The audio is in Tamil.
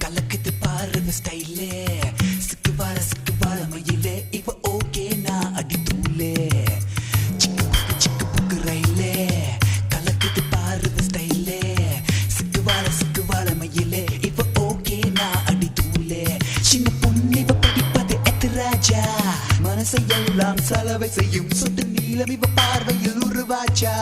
கலக்குது பாருங்க ஸ்டைலே சிக்கு வாழ மயிலே இவ ஓகே நான் அடி தூளே சிக்கு புக்கு ரயிலே கலக்குது பாருங்க ஸ்டைலே சிக்கு வாழ மயிலே இவ ஓகே நான் அடி தூளே சின்ன பொண்ணு இவ படிப்பது எத்து ராஜா மனசை எல்லாம் சலவை செய்யும் சொட்டு நீளம் இவ பார்வையில் உருவாச்சா